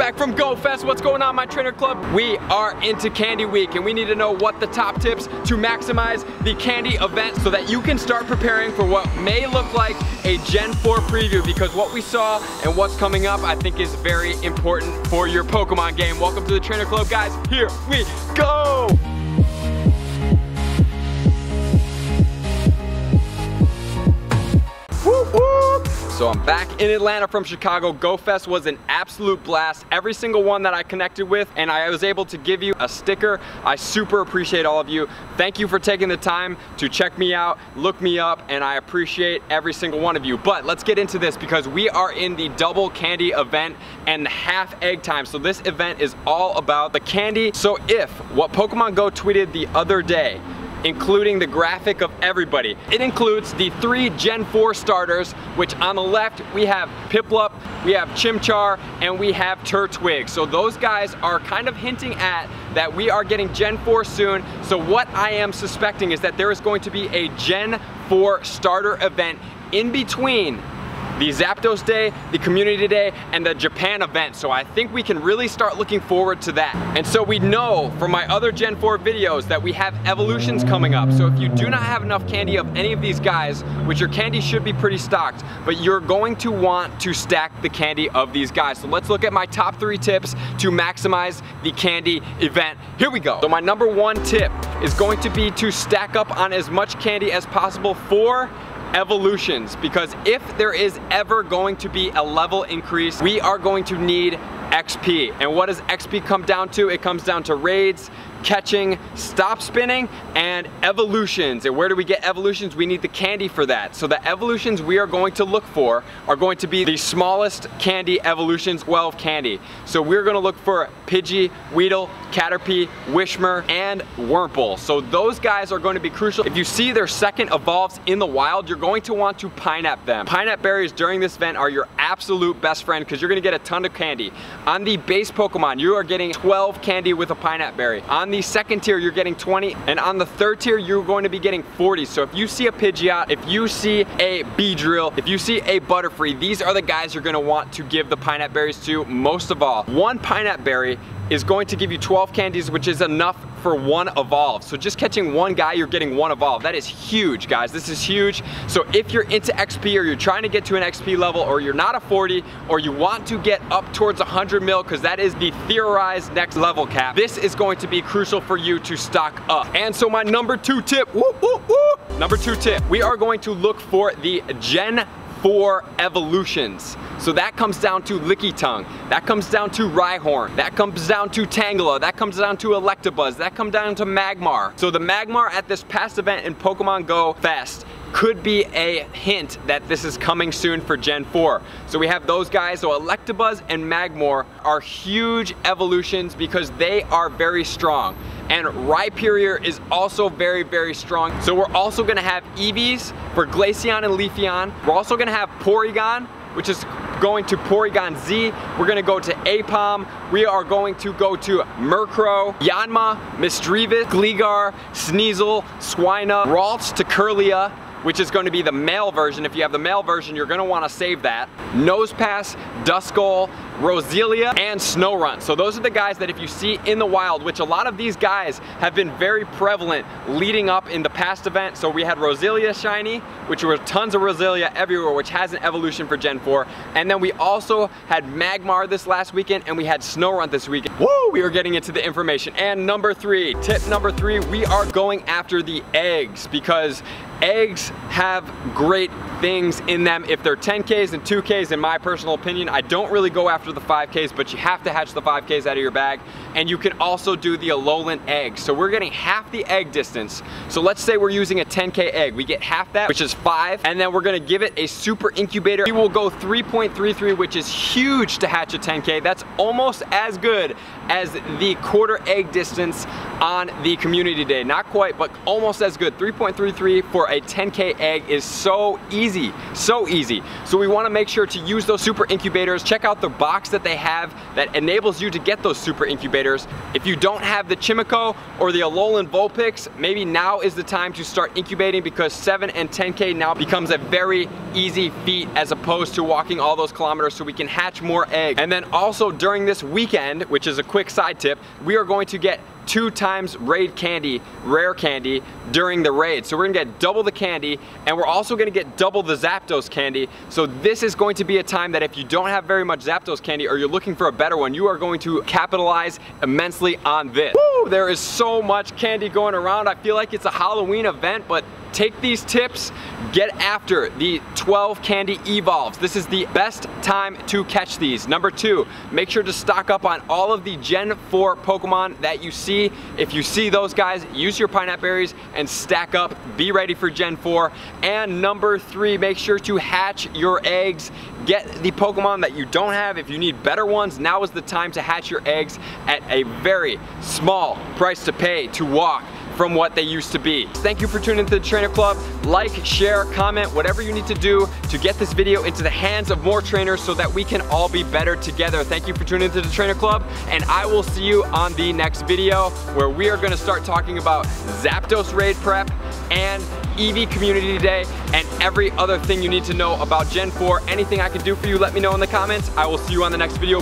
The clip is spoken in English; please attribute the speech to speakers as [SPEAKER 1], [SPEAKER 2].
[SPEAKER 1] back from Go Fest. What's going on, my trainer club? We are into Candy Week, and we need to know what the top tips to maximize the candy event so that you can start preparing for what may look like a Gen 4 preview, because what we saw and what's coming up I think is very important for your Pokemon game. Welcome to the Trainer Club, guys. Here we go! Whoop, whoop. So I'm back in Atlanta from Chicago. Go Fest was an absolute blast. Every single one that I connected with, and I was able to give you a sticker. I super appreciate all of you. Thank you for taking the time to check me out, look me up, and I appreciate every single one of you. But let's get into this because we are in the double candy event and half egg time. So this event is all about the candy. So if what Pokemon Go tweeted the other day, including the graphic of everybody. It includes the 3 Gen 4 starters, which on the left we have Piplup, we have Chimchar, and we have Turtwig. So those guys are kind of hinting at that we are getting Gen 4 soon. So what I am suspecting is that there is going to be a Gen 4 starter event in between the Zapdos Day, the Community Day, and the Japan event. So I think we can really start looking forward to that. And so we know from my other Gen 4 videos that we have evolutions coming up. So if you do not have enough candy of any of these guys, which your candy should be pretty stocked, but you're going to want to stack the candy of these guys. So let's look at my top 3 tips to maximize the candy event. Here we go. So my number 1 tip is going to be to stack up on as much candy as possible for evolutions, because if there is ever going to be a level increase, we are going to need XP. And what does XP come down to? It comes down to raids, catching, stop spinning, and evolutions. And where do we get evolutions? We need the candy for that. So the evolutions we are going to look for are going to be the smallest candy evolutions, 12 candy. So we're gonna look for Pidgey, Weedle, Caterpie, Wishmer, and Wurmple. So those guys are going to be crucial. If you see their second evolves in the wild, you're going to want to Pineapple them. Pineapple berries during this event are your absolute best friend because you're gonna get a ton of candy. On the base Pokemon, you are getting 12 candy with a Pineapple berry. On the second tier, you're getting 20, and on the third tier, you're going to be getting 40. So if you see a Pidgeot, if you see a Beedrill, if you see a Butterfree, these are the guys you're gonna want to give the Pineapple berries to most of all. 1 Pineapple berry is going to give you 12 candies, which is enough for 1 evolve. So just catching 1 guy, you're getting 1 evolve. That is huge, guys. This is huge. So if you're into XP, or you're trying to get to an XP level, or you're not a 40, or you want to get up towards 100 mil, because that is the theorized next level cap, this is going to be crucial for you to stock up. And so my number 2 tip, number 2 tip, we are going to look for the Gen 4 evolutions. So that comes down to Lickitung, that comes down to Rhyhorn, that comes down to Tangela, that comes down to Electabuzz, that comes down to Magmar. So the Magmar at this past event in Pokemon Go Fest could be a hint that this is coming soon for Gen 4. So we have those guys. So Electabuzz and Magmar are huge evolutions because they are very strong. And Rhyperior is also very, very strong. So we're also gonna have Eevees for Glaceon and Leafeon. We're also gonna have Porygon, which is going to Porygon Z. We're gonna go to Apom. We are going to go to Murkrow, Yanma, Misdreavus, Gligar, Sneasel, Swinub, Ralts to Curlia, which is going to be the male version. If you have the male version, you're gonna wanna save that. Nosepass, Duskull, Roselia, and Snorunt. So those are the guys that if you see in the wild, which a lot of these guys have been very prevalent leading up in the past event. So we had Roselia shiny, which were tons of Roselia everywhere, which has an evolution for Gen 4. And then we also had Magmar this last weekend, and we had Snorunt this weekend. Woo! We are getting into the information. And number 3, tip number 3, we are going after the eggs, because eggs have great things in them. If they're 10Ks and 2Ks, in my personal opinion, I don't really go after the 5Ks, but you have to hatch the 5Ks out of your bag. And you can also do the Alolan egg. So we're getting half the egg distance. So let's say we're using a 10K egg. We get half that, which is 5, and then we're gonna give it a super incubator. We will go 3.33, which is huge to hatch a 10K. That's almost as good as the quarter egg distance on the community day. Not quite, but almost as good. 3.33 for a 10K egg is so easy, so easy. So we wanna make sure to use those super incubators. Check out the box that they have that enables you to get those super incubators. If you don't have the Chimico or the Alolan Vulpix, maybe now is the time to start incubating, because 7 and 10K now becomes a very easy feat as opposed to walking all those kilometers, so we can hatch more eggs. And then also during this weekend, which is a quick side tip, we are going to get 2 times raid candy, rare candy, during the raid. So we're gonna get double the candy, and we're also gonna get double the Zapdos candy. So this is going to be a time that if you don't have very much Zapdos candy, or you're looking for a better one, you are going to capitalize immensely on this. Woo! There is so much candy going around. I feel like it's a Halloween event, but take these tips, get after the 12 candy evolves. This is the best time to catch these. Number 2, make sure to stock up on all of the Gen 4 Pokemon that you see. If you see those guys, use your pineapple berries and stack up. Be ready for Gen 4. And number 3, make sure to hatch your eggs. Get the Pokemon that you don't have. If you need better ones, now is the time to hatch your eggs at a very small price to pay to walk from what they used to be. Thank you for tuning into the Trainer Club. Like, share, comment, whatever you need to do to get this video into the hands of more trainers so that we can all be better together. Thank you for tuning into the Trainer Club, and I will see you on the next video where we are gonna start talking about Zapdos raid prep and EV Community Day and every other thing you need to know about Gen 4. Anything I can do for you, let me know in the comments. I will see you on the next video.